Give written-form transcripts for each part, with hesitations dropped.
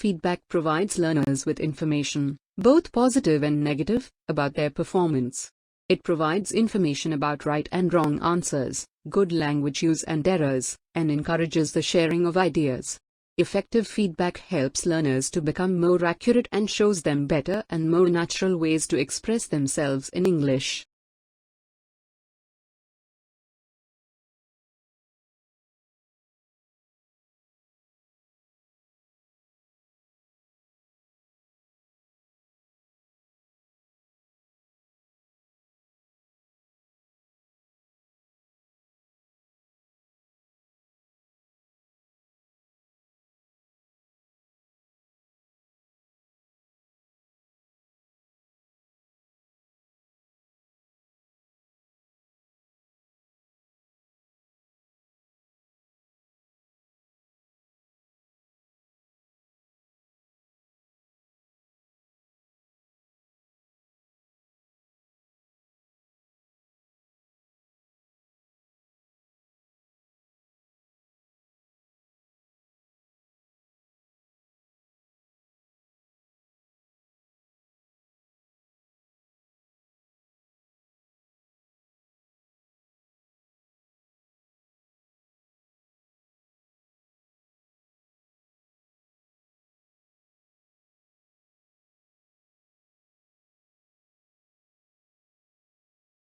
feedback provides learners with information, both positive and negative, about their performance. It provides information about right and wrong answers, good language use and errors, and encourages the sharing of ideas. Effective feedback helps learners to become more accurate and shows them better and more natural ways to express themselves in English.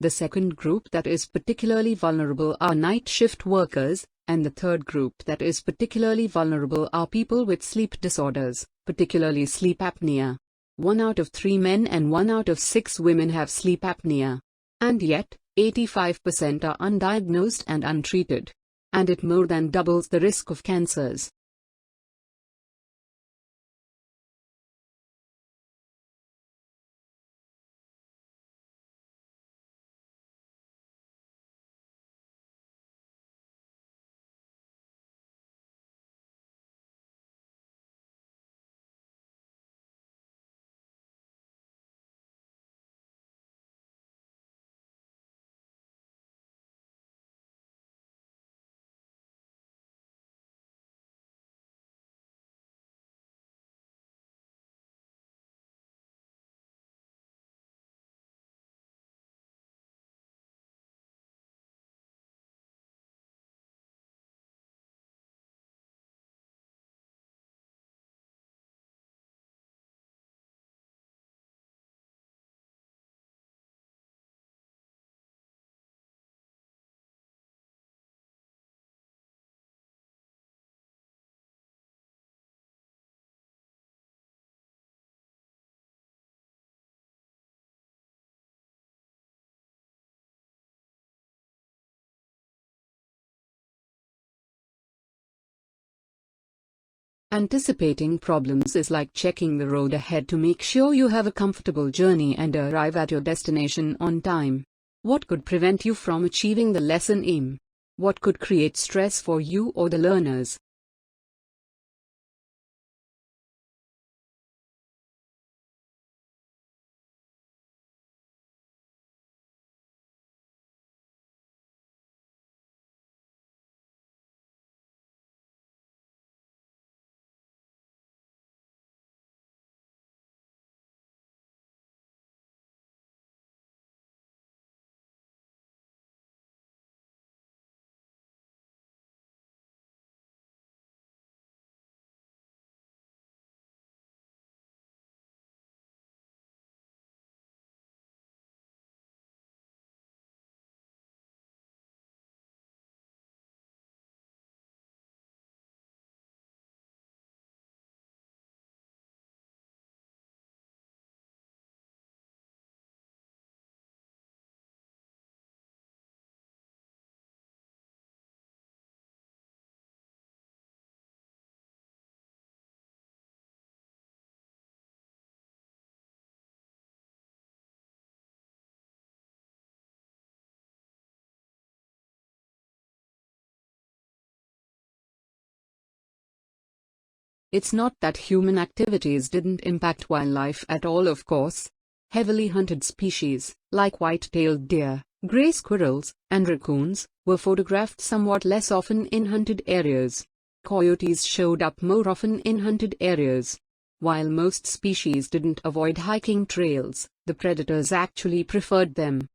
The second group that is particularly vulnerable are night shift workers, and the third group that is particularly vulnerable are people with sleep disorders, particularly sleep apnea. 1 out of 3 men and 1 out of 6 women have sleep apnea. And yet, 85% are undiagnosed and untreated. And it more than doubles the risk of cancers. Anticipating problems is like checking the road ahead to make sure you have a comfortable journey and arrive at your destination on time. What could prevent you from achieving the lesson aim? What could create stress for you or the learners? It's not that human activities didn't impact wildlife at all, of course. Heavily hunted species, like white-tailed deer, gray squirrels, and raccoons, were photographed somewhat less often in hunted areas. Coyotes showed up more often in hunted areas. While most species didn't avoid hiking trails, the predators actually preferred them.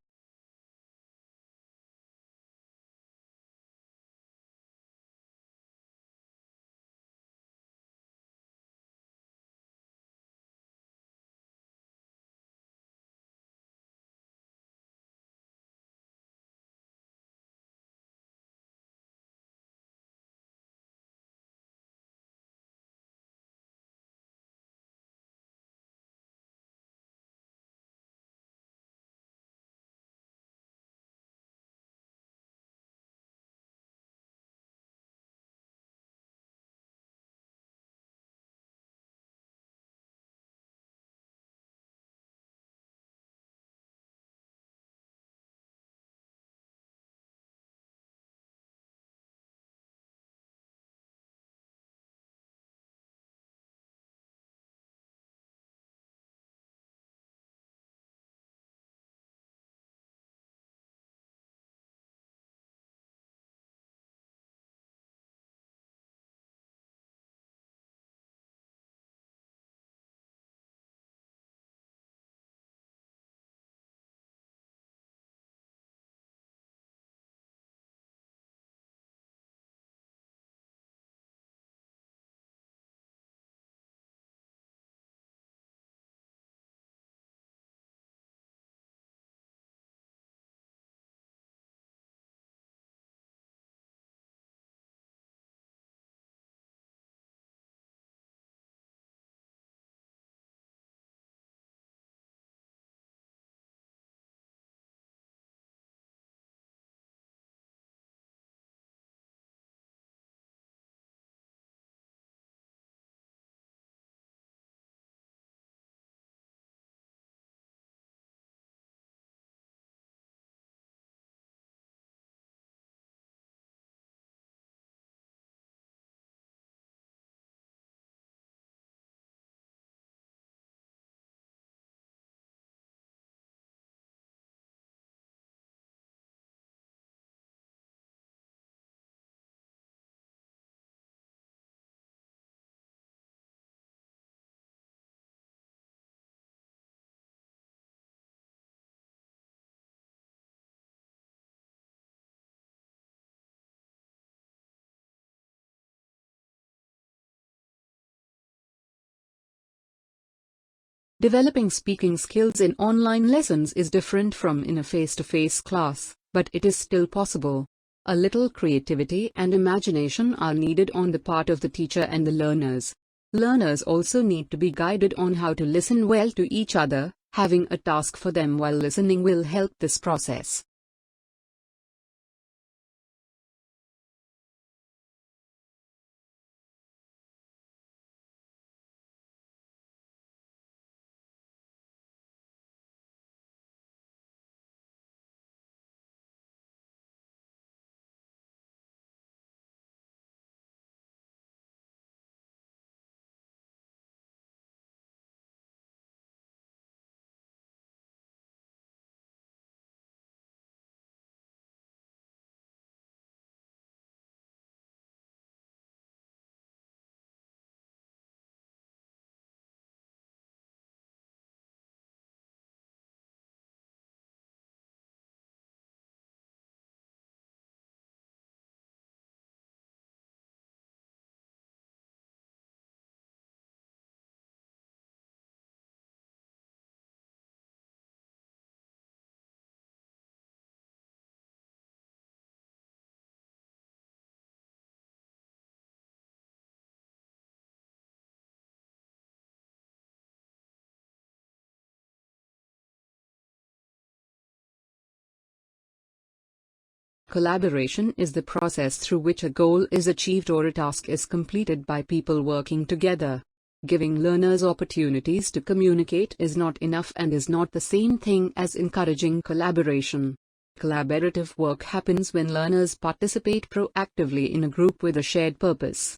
Developing speaking skills in online lessons is different from in a face-to-face class, but it is still possible. A little creativity and imagination are needed on the part of the teacher and the learners. Learners also need to be guided on how to listen well to each other. Having a task for them while listening will help this process. Collaboration is the process through which a goal is achieved or a task is completed by people working together. Giving learners opportunities to communicate is not enough and is not the same thing as encouraging collaboration. Collaborative work happens when learners participate proactively in a group with a shared purpose.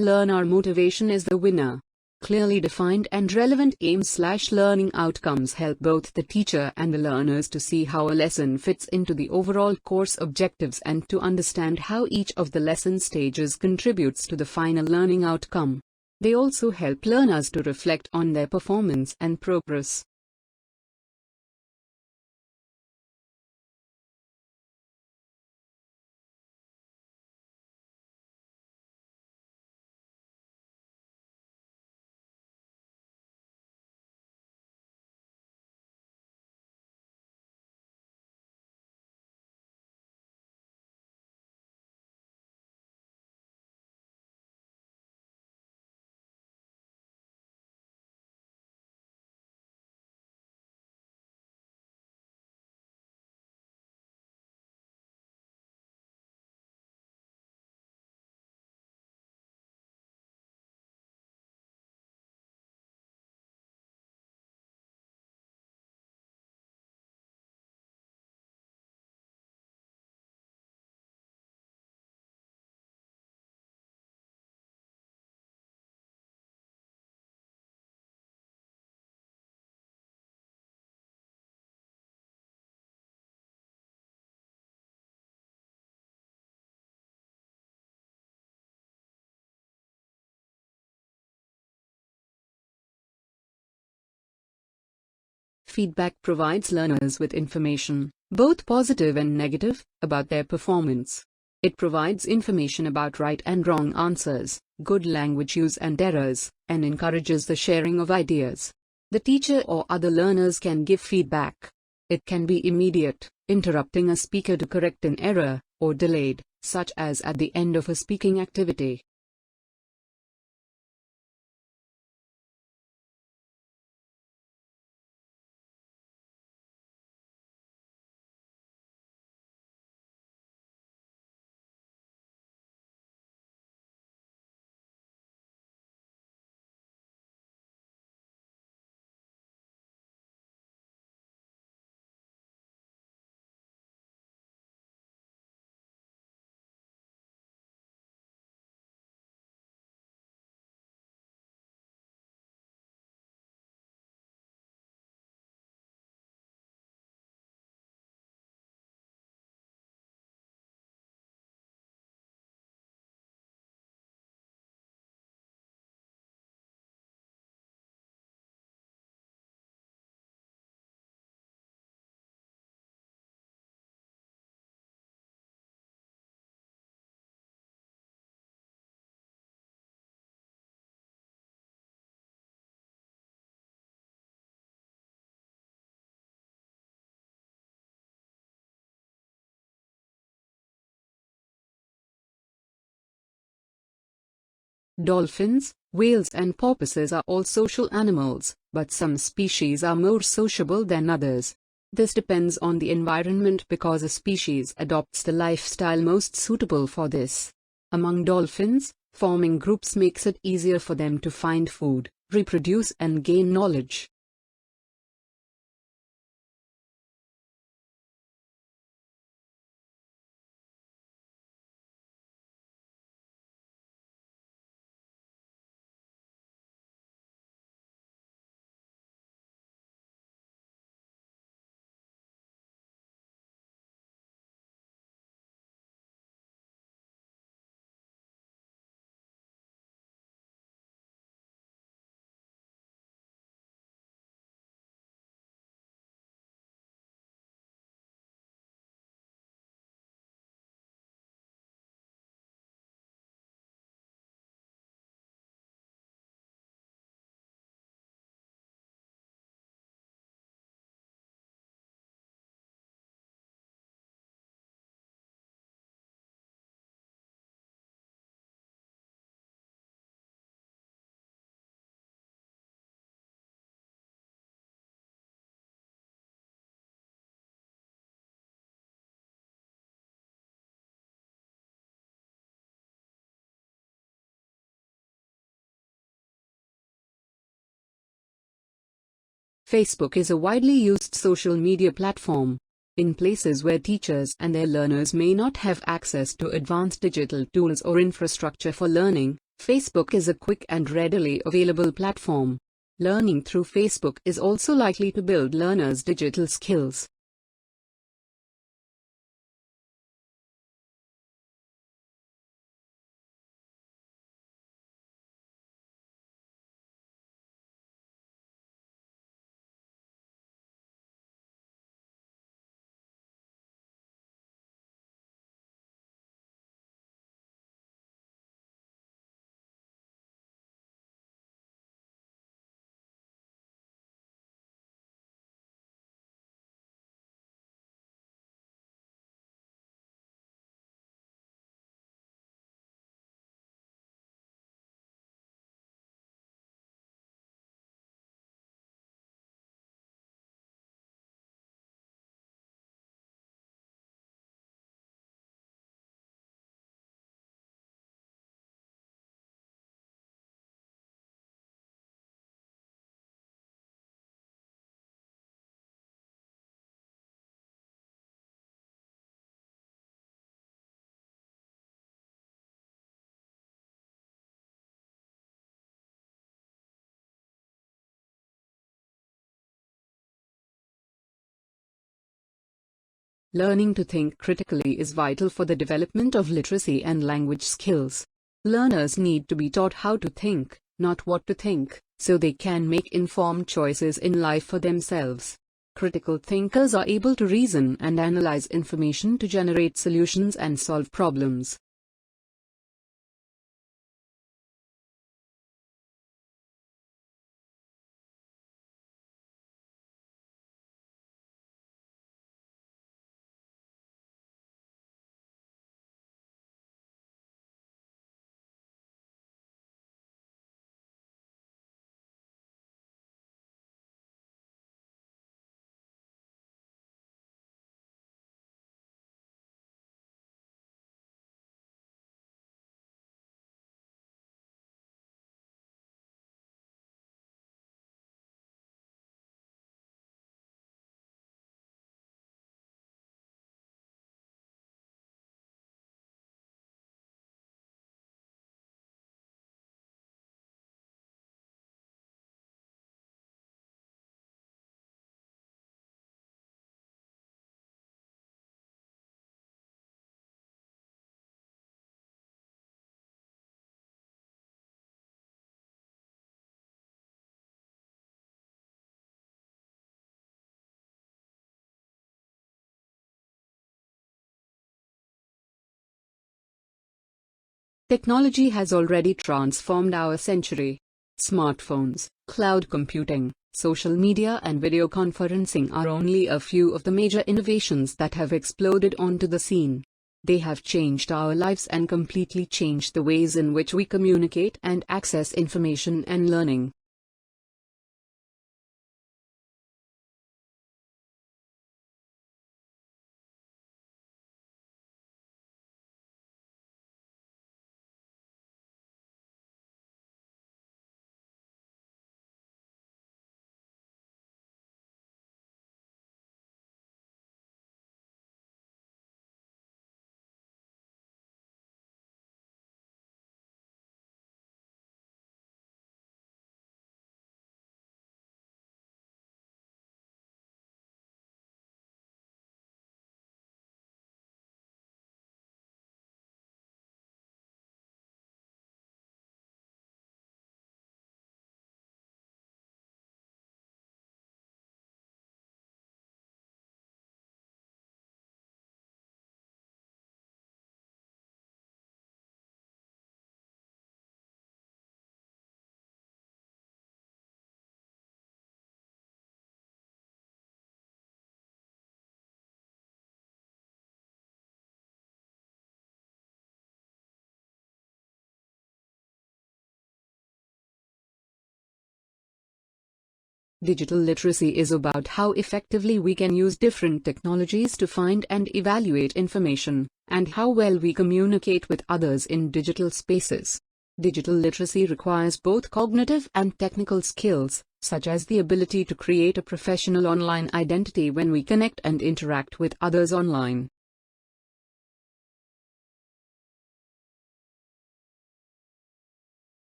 Learner motivation is the winner. Clearly defined and relevant aims/learning outcomes help both the teacher and the learners to see how a lesson fits into the overall course objectives and to understand how each of the lesson stages contributes to the final learning outcome. They also help learners to reflect on their performance and progress. Feedback provides learners with information, both positive and negative, about their performance. It provides information about right and wrong answers, good language use and errors, and encourages the sharing of ideas. The teacher or other learners can give feedback. It can be immediate, interrupting a speaker to correct an error, or delayed, such as at the end of a speaking activity. Dolphins, whales and porpoises are all social animals, but some species are more sociable than others. This depends on the environment because a species adopts the lifestyle most suitable for this. Among dolphins, forming groups makes it easier for them to find food, reproduce and gain knowledge. Facebook is a widely used social media platform. In places where teachers and their learners may not have access to advanced digital tools or infrastructure for learning, Facebook is a quick and readily available platform. Learning through Facebook is also likely to build learners' digital skills. Learning to think critically is vital for the development of literacy and language skills. Learners need to be taught how to think, not what to think, so they can make informed choices in life for themselves. Critical thinkers are able to reason and analyze information to generate solutions and solve problems. Technology has already transformed our century. Smartphones, cloud computing, social media and video conferencing are only a few of the major innovations that have exploded onto the scene. They have changed our lives and completely changed the ways in which we communicate and access information and learning. Digital literacy is about how effectively we can use different technologies to find and evaluate information, and how well we communicate with others in digital spaces. Digital literacy requires both cognitive and technical skills, such as the ability to create a professional online identity when we connect and interact with others online.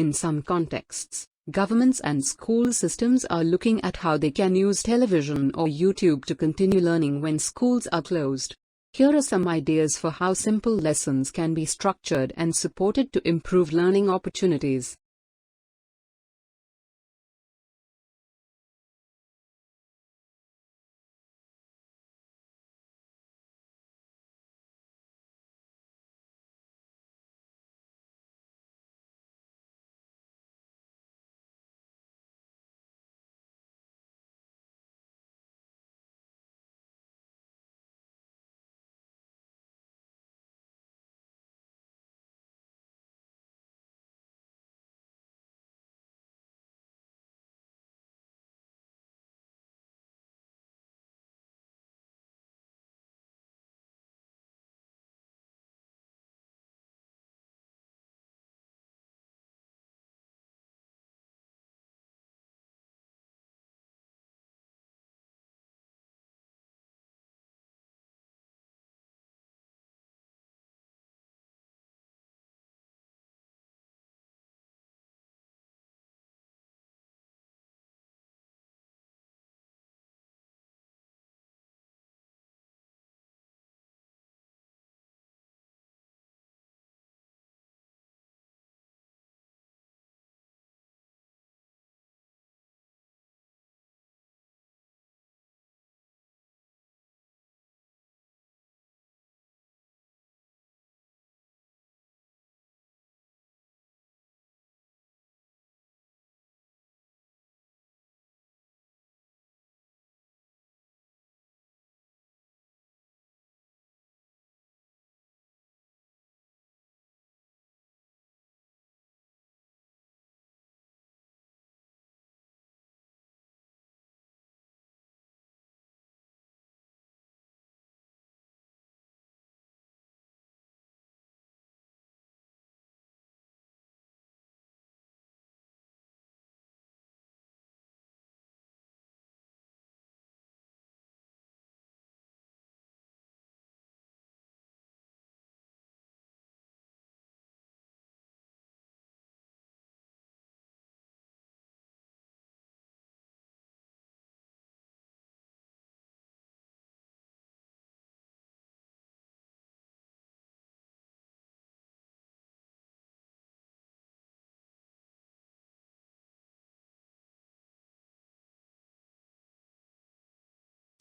In some contexts, governments and school systems are looking at how they can use television or YouTube to continue learning when schools are closed. Here are some ideas for how simple lessons can be structured and supported to improve learning opportunities.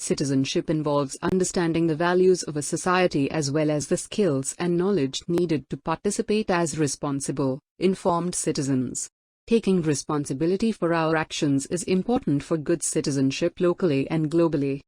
Citizenship involves understanding the values of a society as well as the skills and knowledge needed to participate as responsible, informed citizens. Taking responsibility for our actions is important for good citizenship locally and globally.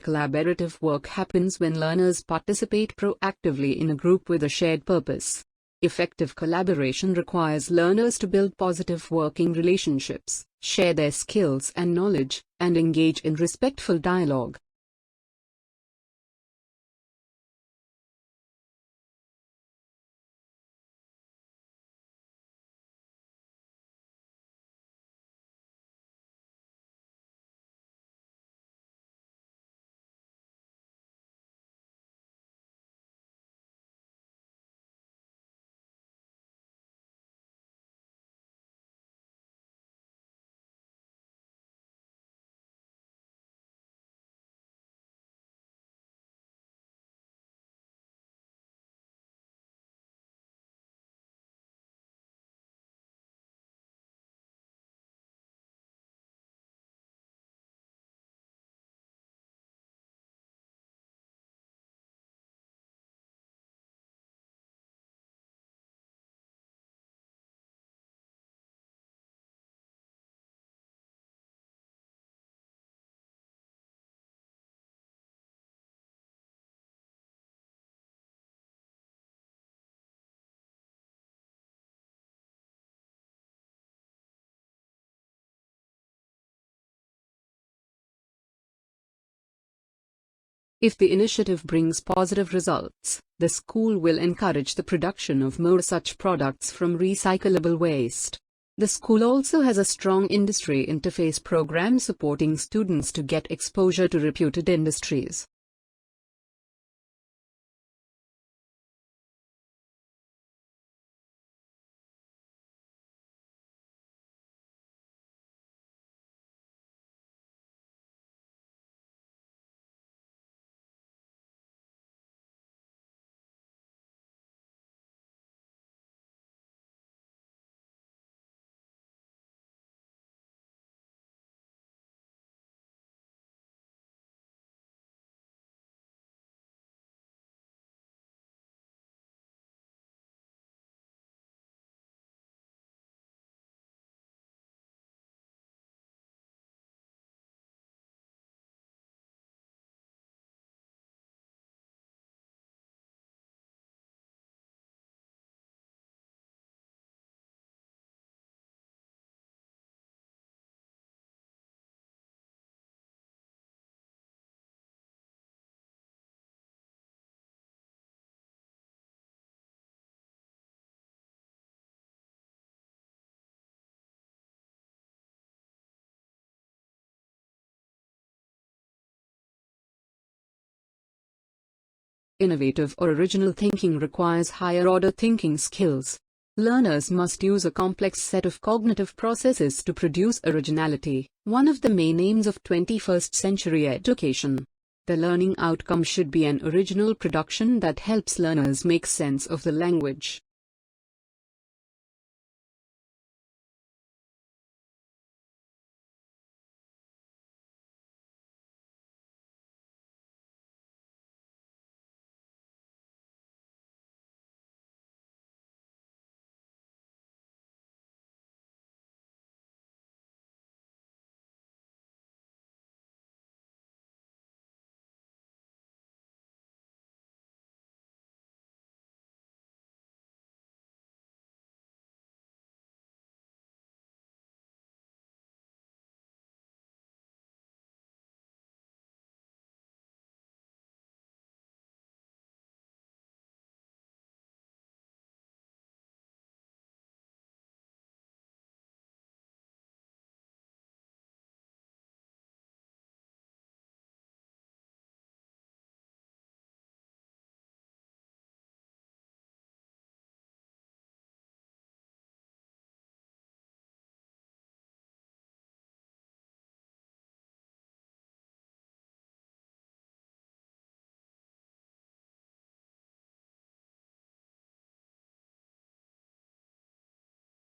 Collaborative work happens when learners participate proactively in a group with a shared purpose. Effective collaboration requires learners to build positive working relationships, share their skills and knowledge, and engage in respectful dialogue. If the initiative brings positive results, the school will encourage the production of more such products from recyclable waste. The school also has a strong industry interface program supporting students to get exposure to reputed industries. Innovative or original thinking requires higher-order thinking skills. Learners must use a complex set of cognitive processes to produce originality, one of the main aims of 21st century education. The learning outcome should be an original production that helps learners make sense of the language.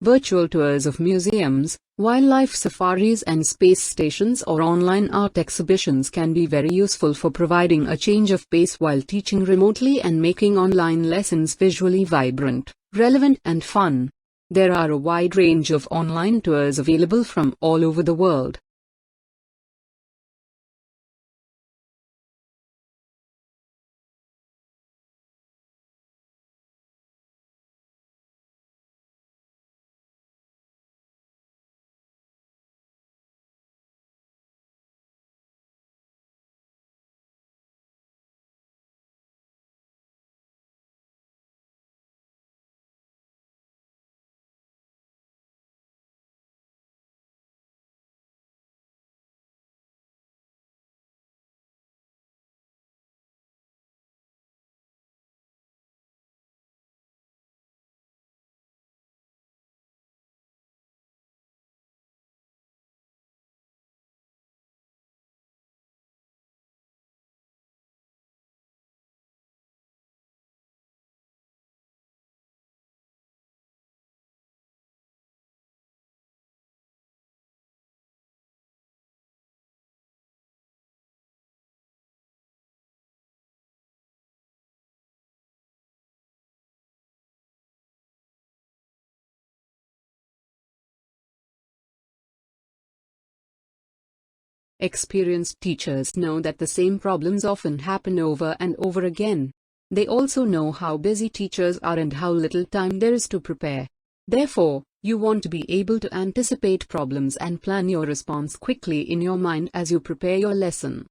Virtual tours of museums, wildlife safaris and space stations or online art exhibitions can be very useful for providing a change of pace while teaching remotely and making online lessons visually vibrant, relevant and fun. There are a wide range of online tours available from all over the world. Experienced teachers know that the same problems often happen over and over again. They also know how busy teachers are and how little time there is to prepare. Therefore, you want to be able to anticipate problems and plan your response quickly in your mind as you prepare your lesson.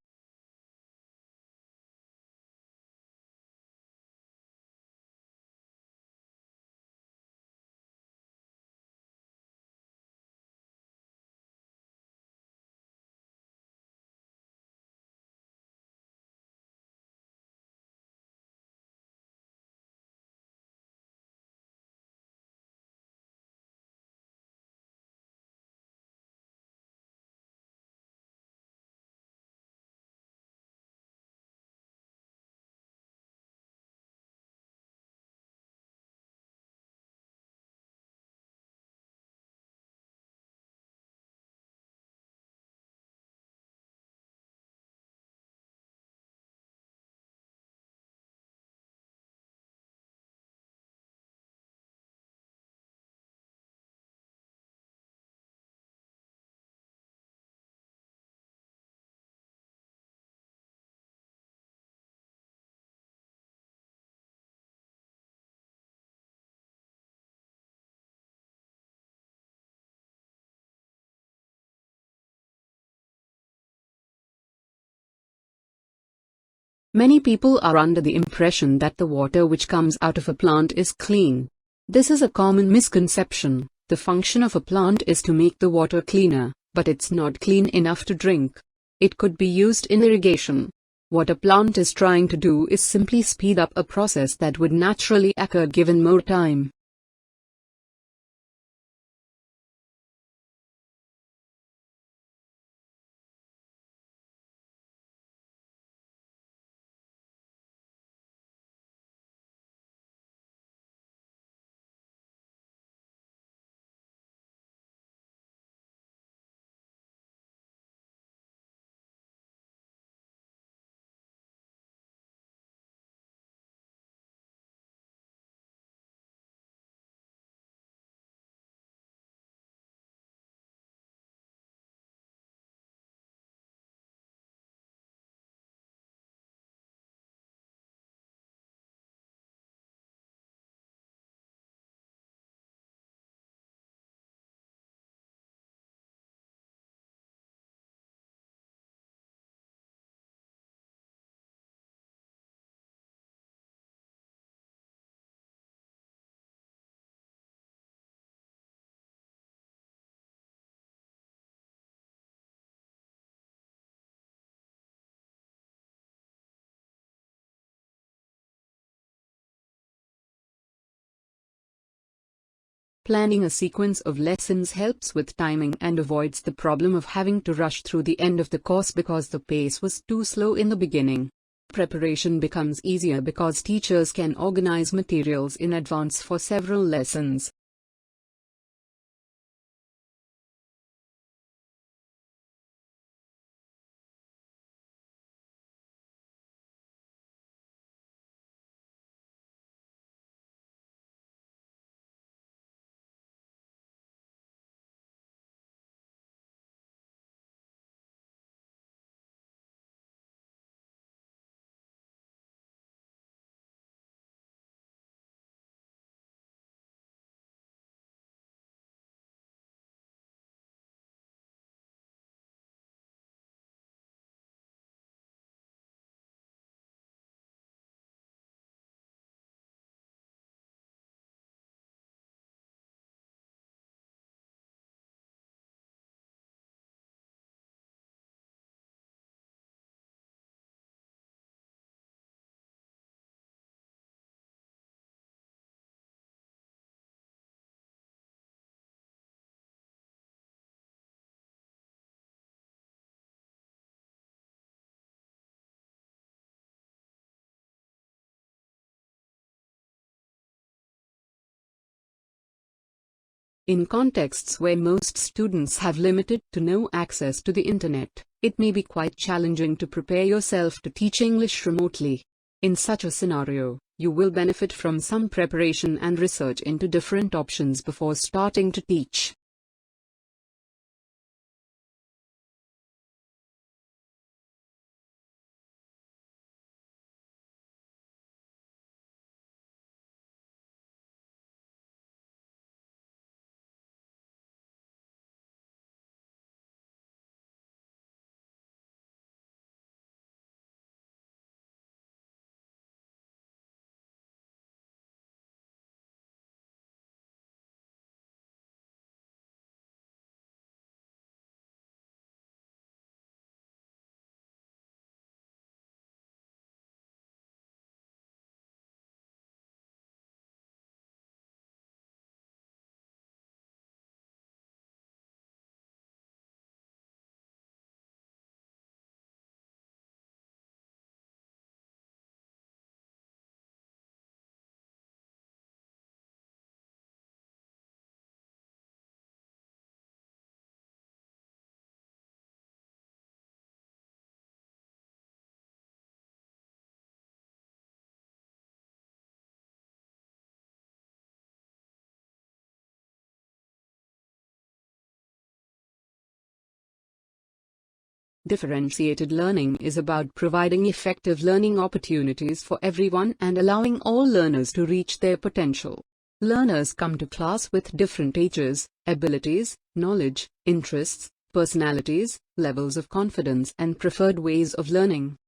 Many people are under the impression that the water which comes out of a plant is clean. This is a common misconception. The function of a plant is to make the water cleaner, but it's not clean enough to drink. It could be used in irrigation. What a plant is trying to do is simply speed up a process that would naturally occur given more time. Planning a sequence of lessons helps with timing and avoids the problem of having to rush through the end of the course because the pace was too slow in the beginning. Preparation becomes easier because teachers can organize materials in advance for several lessons. In contexts where most students have limited to no access to the internet, it may be quite challenging to prepare yourself to teach English remotely. In such a scenario, you will benefit from some preparation and research into different options before starting to teach. Differentiated learning is about providing effective learning opportunities for everyone and allowing all learners to reach their potential. Learners come to class with different ages, abilities, knowledge, interests, personalities, levels of confidence and preferred ways of learning.